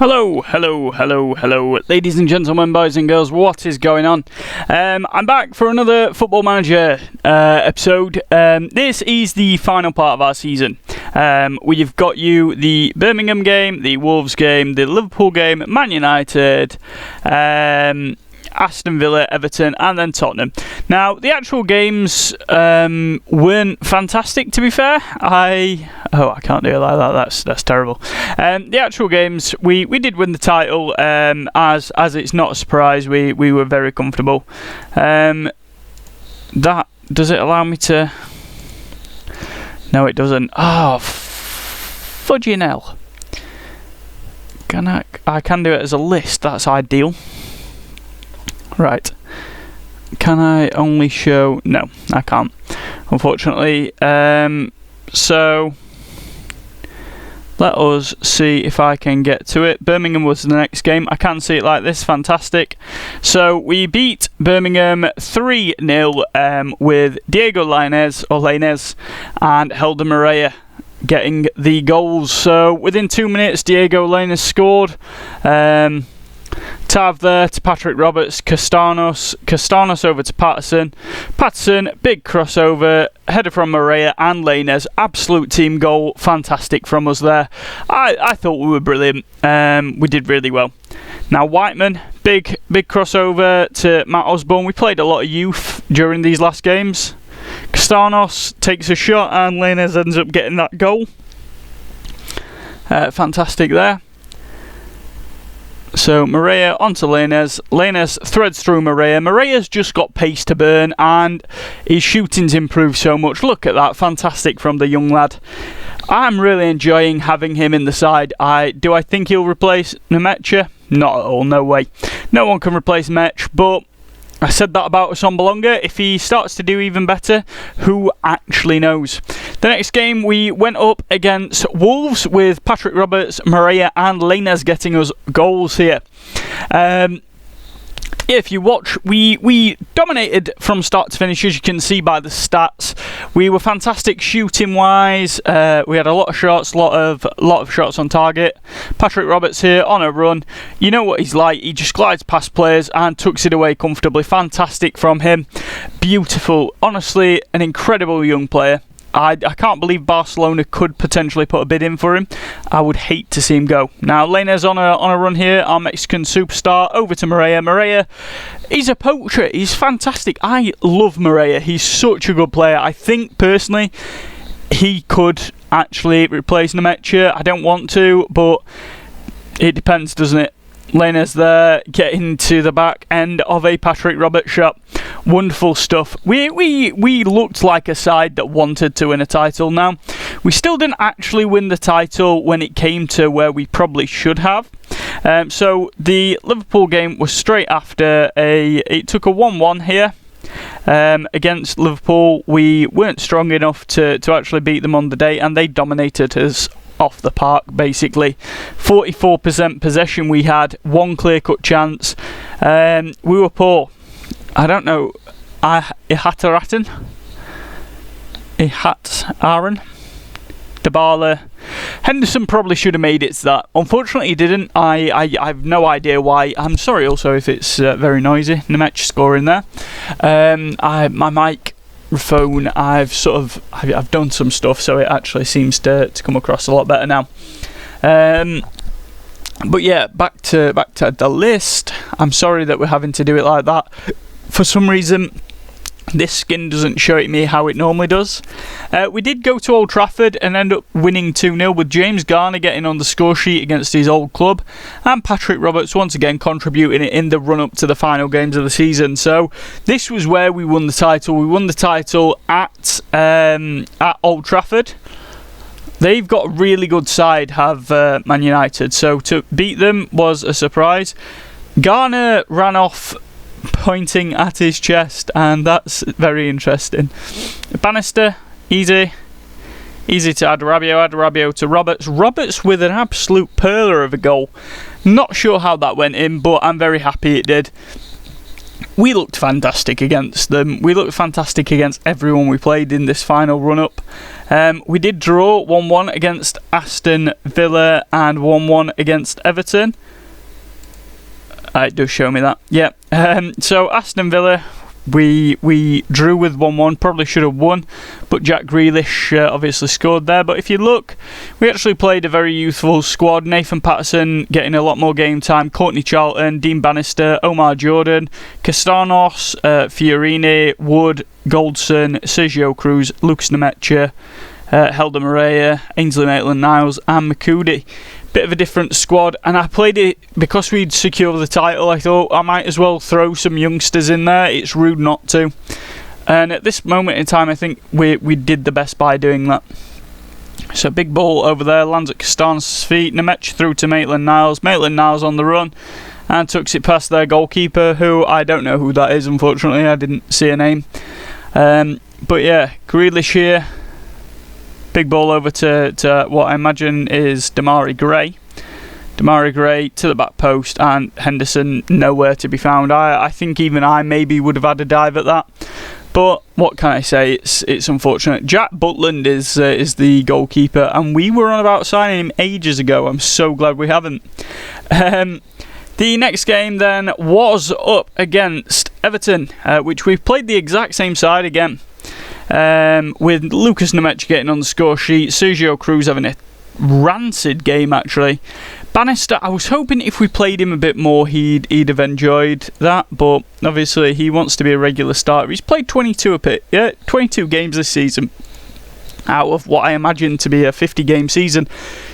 Hello, ladies and gentlemen, boys and girls, what is going on? I'm back for another Football Manager episode. This is the final part of our season. We've got you the Birmingham game, the Wolves game, the Liverpool game, Man United, Aston Villa, Everton, and then Tottenham. Now, the actual games weren't fantastic, to be fair. I can't do it like that. That's terrible. The actual games, we did win the title. As it's not a surprise, we were very comfortable. Does it allow me to? No, it doesn't. Oh, fudging hell! I can do it as a list. That's ideal. Right. Can I only show? No, I can't, unfortunately. So let us see if I can get to it. Birmingham was the next game. I can see it like this. Fantastic. So we beat Birmingham 3-0 with Diego Lainez and Helder Moreira getting the goals. So within 2 minutes, Diego Lainez scored. Tav there to Patrick Roberts, Castanos over to Patterson, big crossover, header from Moreira and Lainez, absolute team goal, fantastic from us there. I thought we were brilliant, we did really well. Now Whiteman, big crossover to Matt Osborne. We played a lot of youth during these last games. Castanos takes a shot and Lainez ends up getting that goal. Fantastic there. So Moreira onto Lainez. Lainez threads through Moreira. Moreira's just got pace to burn and his shooting's improved so much. Look at that, fantastic from the young lad. I'm really enjoying having him in the side. Do I think he'll replace Nemecha? Not at all, no way. No one can replace Mech, but I said that about Assombalonga. If he starts to do even better, who actually knows? The next game, we went up against Wolves with Patrick Roberts, Moreira and Lainez getting us goals here. If you watch, we dominated from start to finish, as you can see by the stats. We were fantastic shooting wise. We had a lot of shots, lot of shots on target. Patrick Roberts here on a run. You know what he's like. He just glides past players and tucks it away comfortably. Fantastic from him. Beautiful. Honestly, an incredible young player. I can't believe Barcelona could potentially put a bid in for him. I would hate to see him go. Now, Lainez on a run here, our Mexican superstar, over to Moreira. Moreira, he's a poacher. He's fantastic. I love Moreira. He's such a good player. I think, personally, he could actually replace Nemecha. I don't want to, but it depends, doesn't it? Lainez there, getting to the back end of a Patrick Roberts shot. Wonderful stuff. We looked like a side that wanted to win a title. Now, we still didn't actually win the title when it came to where we probably should have. So the Liverpool game was straight after it took a 1-1 here. Against Liverpool, we weren't strong enough to actually beat them on the day, and they dominated us off the park, basically. 44% possession we had, one clear-cut chance. We were poor. I don't know. Ihataratten? Dybala. Henderson probably should have made it to that. Unfortunately, he didn't. I have no idea why. I'm sorry also if it's very noisy. Nemec scoring there. My microphone, I've done some stuff, so it actually seems to come across a lot better now. But yeah, back to the list. I'm sorry that we're having to do it like that. For some reason, this skin doesn't show it me how it normally does. We did go to Old Trafford and end up winning 2-0 with James Garner getting on the score sheet against his old club, and Patrick Roberts once again contributing it in the run-up to the final games of the season. So this was where we won the title. We won the title at Old Trafford. They've got a really good side, have Man United, so to beat them was a surprise. Garner ran off pointing at his chest, and that's very interesting. Bannister, easy to Adarabio to Roberts with an absolute perler of a goal. Not sure how that went in, but I'm very happy it did. we looked fantastic against them. We looked fantastic against everyone we played in this final run-up. We did draw 1-1 against Aston Villa and 1-1 against Everton. It does show me that. Yeah. So Aston Villa, we drew with 1-1. Probably should have won, but Jack Grealish obviously scored there. But if you look, we actually played a very youthful squad. Nathan Patterson getting a lot more game time. Courtney Charlton, Dean Bannister, Omar Jordan, Castanos, Fiorini, Wood, Goldson, Sergio Cruz, Lucas Nemecha, Helder Moreira, Ainsley Maitland-Niles and Makudi. Bit of a different squad, and I played it because we'd secured the title. I thought I might as well throw some youngsters in there. It's rude not to, and at this moment in time I think we did the best by doing that. So big ball over there, lands at Castanos' feet. Nemecha through to Maitland-Niles. Maitland-Niles on the run and tucks it past their goalkeeper, who I don't know who that is, unfortunately. I didn't see a name, but yeah, Grealish here. Big ball over to what I imagine is Damari Gray. Damari Gray to the back post, and Henderson nowhere to be found. I think even I maybe would have had a dive at that. But what can I say? It's unfortunate. Jack Butland is the goalkeeper, and we were on about signing him ages ago. I'm so glad we haven't. The next game then was up against Everton, which we've played the exact same side again. With Lucas Nemecha getting on the score sheet, Sergio Cruz having a rancid game actually. Bannister, I was hoping if we played him a bit more he'd have enjoyed that, but obviously he wants to be a regular starter. He's played 22 games this season out of what I imagine to be a 50-game season.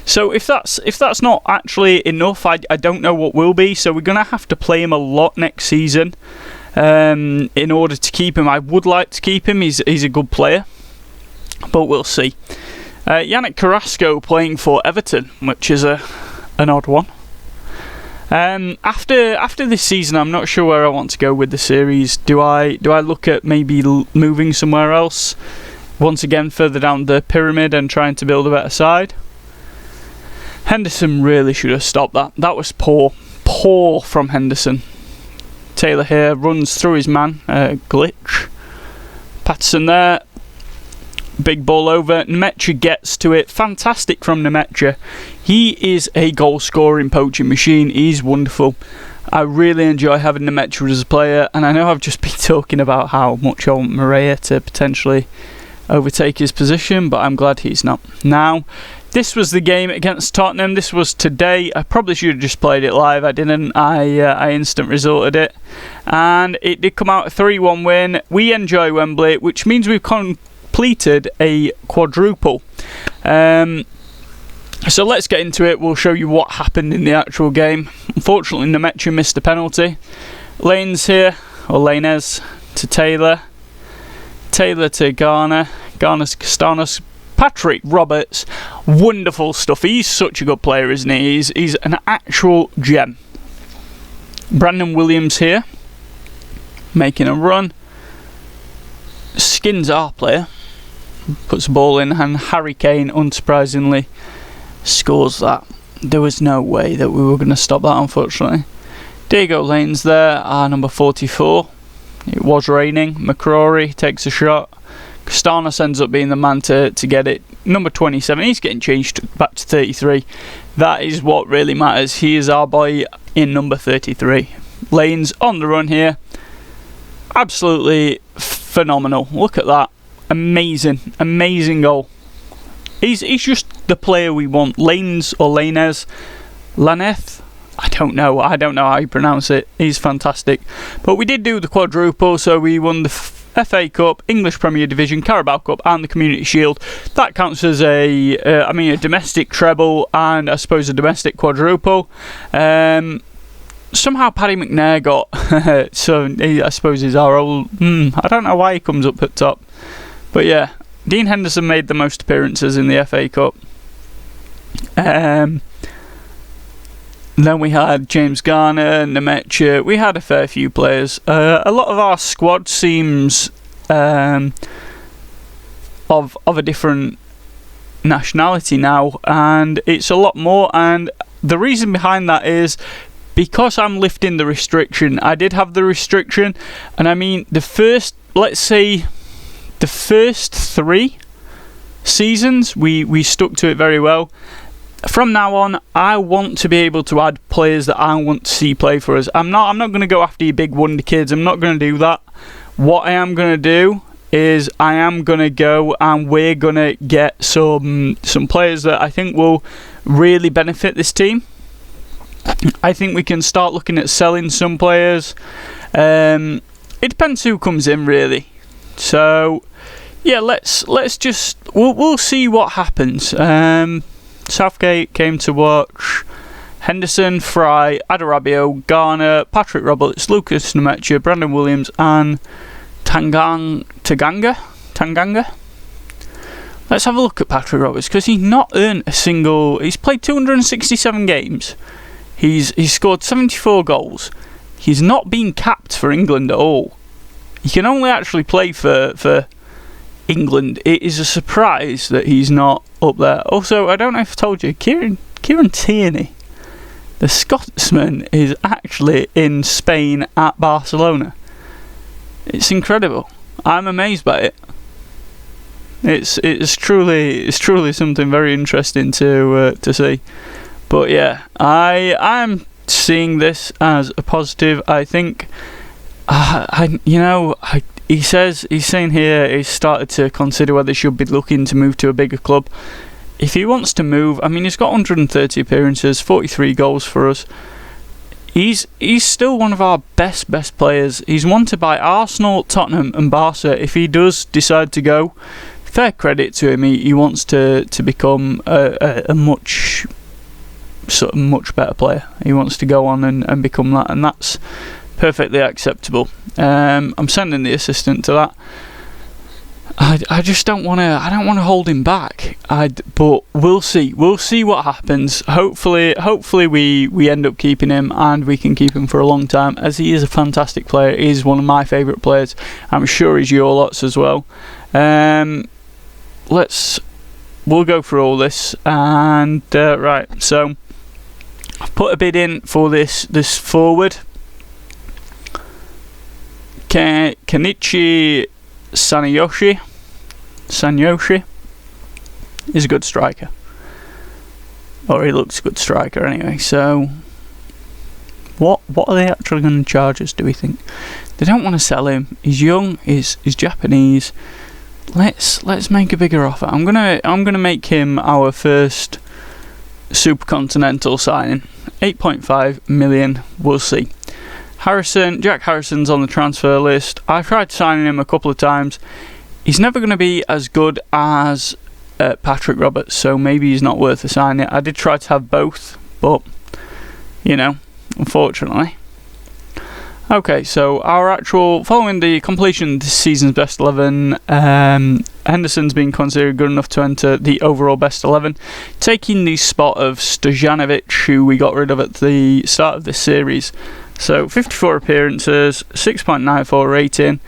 So if that's not actually enough, I don't know what will be. So we're going to have to play him a lot next season. In order to keep him. I would like to keep him. He's a good player, but we'll see. Yannick Carrasco playing for Everton, which is an odd one. After this season, I'm not sure where I want to go with the series. Do I look at maybe moving somewhere else? Once again, further down the pyramid and trying to build a better side. Henderson really should have stopped that. That was poor from Henderson. Taylor here runs through his man, glitch. Patterson there, big ball over. Nemecha gets to it. Fantastic from Nemecha. He is a goal scoring poaching machine. He's wonderful. I really enjoy having Nemecha as a player, and I know I've just been talking about how much I want Moreira to potentially overtake his position, but I'm glad he's not. Now, this was the game against Tottenham. This was today. I probably should have just played it live. I didn't. I instant resulted it, and it did come out a 3-1 win. We enjoy Wembley, which means we've completed a quadruple. So let's get into it. We'll show you what happened in the actual game. Unfortunately, Nemecha missed a penalty. Lanes here, or Lanes to Taylor. Taylor to Garner. Garner to Castanos. Patrick Roberts, wonderful stuff. He's such a good player, isn't he? He's an actual gem. Brandon Williams here, making a run. Skins our player, puts the ball in, and Harry Kane, unsurprisingly, scores that. There was no way that we were going to stop that, unfortunately. Diego Lanes there, our number 44. It was raining. McCrory takes a shot. Castanos ends up being the man to get it. Number 27, he's getting changed back to 33. That is what really matters. He is our boy in number 33. Lanes on the run here. Absolutely phenomenal. Look at that. Amazing. Amazing goal. He's just the player we want. Lanes or Lanes. Laneth. I don't know how you pronounce it. He's fantastic. But we did do the quadruple, so we won the FA Cup, English Premier Division, Carabao Cup and the Community Shield. That counts as a domestic treble and I suppose a domestic quadruple. Somehow Paddy McNair got so I suppose he's our old I don't know why he comes up at top, but yeah, Dean Henderson made the most appearances in the FA Cup. Then we had James Garner, Nemecha. We had a fair few players. A lot of our squad seems of a different nationality now, and it's a lot more. And the reason behind that is because I'm lifting the restriction. I did have the restriction, and I mean the first, let's say, the first 3 seasons we stuck to it very well. From now on, I want to be able to add players that I want to see play for us. I'm not going to go after your big wonder kids. I'm not going to do that. What I am going to do is I am going to go and we're going to get some players that I think will really benefit this team. I think we can start looking at selling some players. It depends who comes in, really. So yeah, let's just we'll see what happens. Southgate came to watch. Henderson, Fry, Adarabio, Garner, Patrick Roberts, Lucas Nemecha, Brandon Williams, and Tanganga. Let's have a look at Patrick Roberts, because he's not earned a single. He's played 267 games. He's scored 74 goals. He's not been capped for England at all. He can only actually play for England. It is a surprise that he's not up there. Also, I don't know if I told you, Kieran Tierney, the Scotsman, is actually in Spain at Barcelona. It's incredible. I'm amazed by it. It's truly something very interesting to see. But yeah, I'm seeing this as a positive. I think, he's saying here he's started to consider whether he should be looking to move to a bigger club. If he wants to move, I mean, he's got 130 appearances, 43 goals for us. He's still one of our best players. He's wanted by Arsenal, Tottenham and Barca. If he does decide to go, fair credit to him. He wants to become a much better player. He wants to go on and become that, and that's perfectly acceptable. I'm sending the assistant to that. I just don't want to hold him back. But we'll see what happens. Hopefully we end up keeping him, and we can keep him for a long time, as he is a fantastic player. He is one of my favourite players. I'm sure he's your lots as well. We'll go through all this, and right. So I've put a bid in for this forward. Kenichi Sanyoshi is a good striker, or he looks a good striker anyway. So what are they actually going to charge us, do we think? They don't want to sell him. He's young, he's Japanese. Let's make a bigger offer. I'm gonna make him our first supercontinental signing. 8.5 million. We'll see. Jack Harrison's on the transfer list. I've tried signing him a couple of times. He's never going to be as good as Patrick Roberts, so maybe he's not worth a signing. I did try to have both, but unfortunately. Okay, so following the completion of this season's best 11, Henderson's been considered good enough to enter the overall best 11, taking the spot of Stojanovic, who we got rid of at the start of this series. So 54 appearances, 6.94 rating.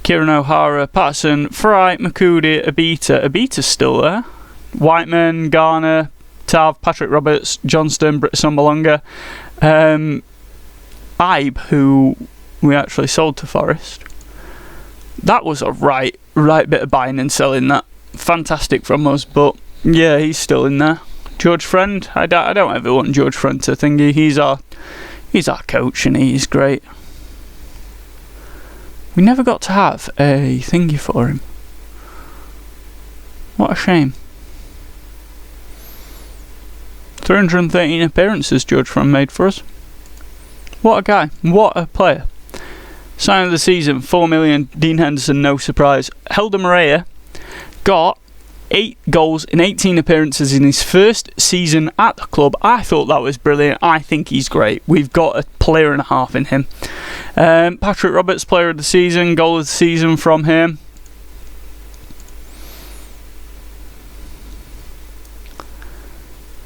Kieran O'Hara, Patterson, Fry, Makudi, Abita's still there. Whiteman, Garner, Tav, Patrick Roberts, Johnston, Britson-Malonga. Ibe, who we actually sold to Forest. That was a right bit of buying and selling. That fantastic from us, but yeah, he's still in there. George Friend, I don't ever want George Friend to thingy. He's our coach, and he's great. We never got to have a thingy for him. What a shame. 313 appearances George Friend made for us. What a guy. What a player. Sign of the season, 4 million. Dean Henderson, no surprise. Helder Moreira got 8 goals in 18 appearances in his first season at the club. I thought that was brilliant. I think he's great. We've got a player and a half in him. Patrick Roberts, player of the season, goal of the season from him.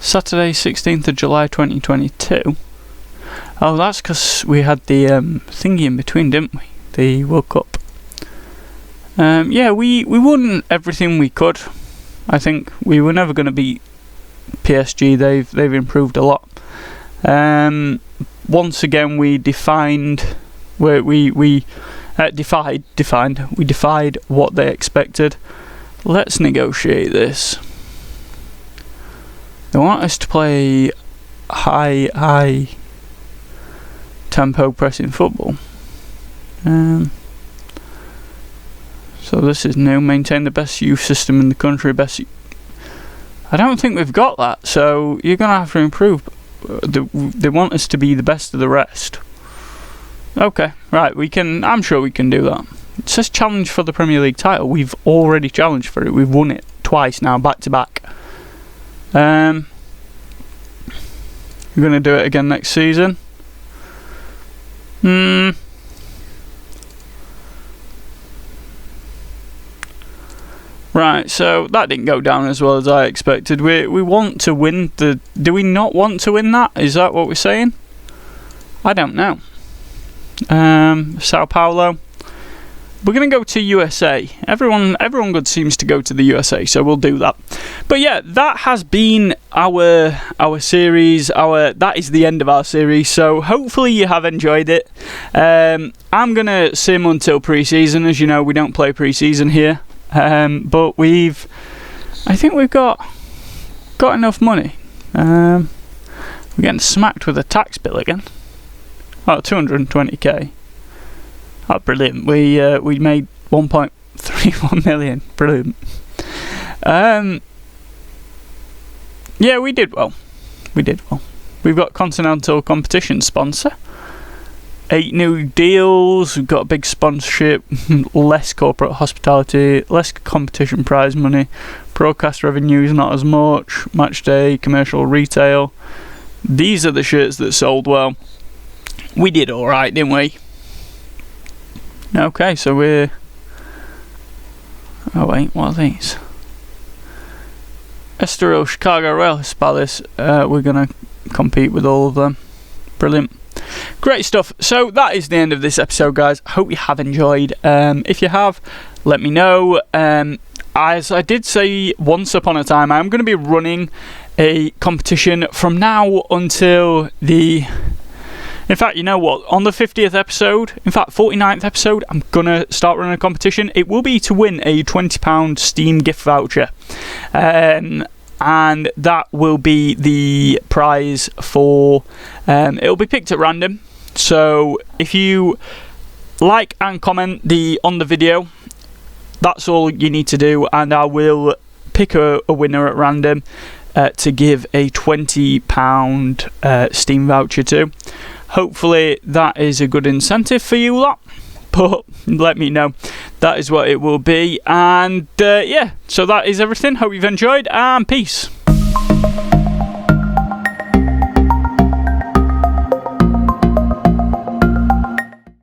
Saturday, 16th of July 2022. Oh, that's because we had the thingy in between, didn't we? The World Cup. Yeah, we won everything we could. I think we were never going to beat PSG. They've improved a lot. once again we defied what they expected. Let's negotiate this. They want us to play high tempo pressing football. So this is new. Maintain the best youth system in the country. I don't think we've got that, so you're going to have to improve. They want us to be the best of the rest. Okay, right, I'm sure we can do that. It says challenge for the Premier League title. We've already challenged for it. We've won it twice now, back to back. We're going to do it again next season. Right, so that didn't go down as well as I expected. We want to win do we not want to win that? Is that what we're saying? I don't know. Sao Paulo. We're going to go to USA. Everyone good seems to go to the USA, so we'll do that. But yeah, that has been our series. That is the end of our series, so hopefully you have enjoyed it. I'm going to sim until pre-season. As you know, we don't play pre-season here. But I think we've got enough money. We're getting smacked with a tax bill again. Oh, 220k. Oh, brilliant. We made 1.31 million. Brilliant. Yeah, we did well. We've got Continental Competition sponsor. 8 new deals. We've got a big sponsorship. Less corporate hospitality. Less competition prize money. Broadcast revenues not as much. Match day, commercial, retail. These are the shirts that sold well. We did alright, didn't we? Okay, so we're... Oh wait, what are these? Estoril, Chicago, Rail Palace. We're going to compete with all of them. Brilliant. Great stuff. So that is the end of this episode, guys. Hope you have enjoyed. If you have, let me know. As I did say once upon a time, I'm going to be running a competition from now until the... In fact, you know what? On the 50th episode, in fact, 49th episode, I'm going to start running a competition. It will be to win a £20 Steam gift voucher. And that will be the prize for... it'll be picked at random. So if you like and comment on the video, that's all you need to do. And I will pick a winner at random to give a £20 Steam voucher to. Hopefully that is a good incentive for you lot, but let me know. That is what it will be. And yeah, so that is everything. Hope you've enjoyed, and peace.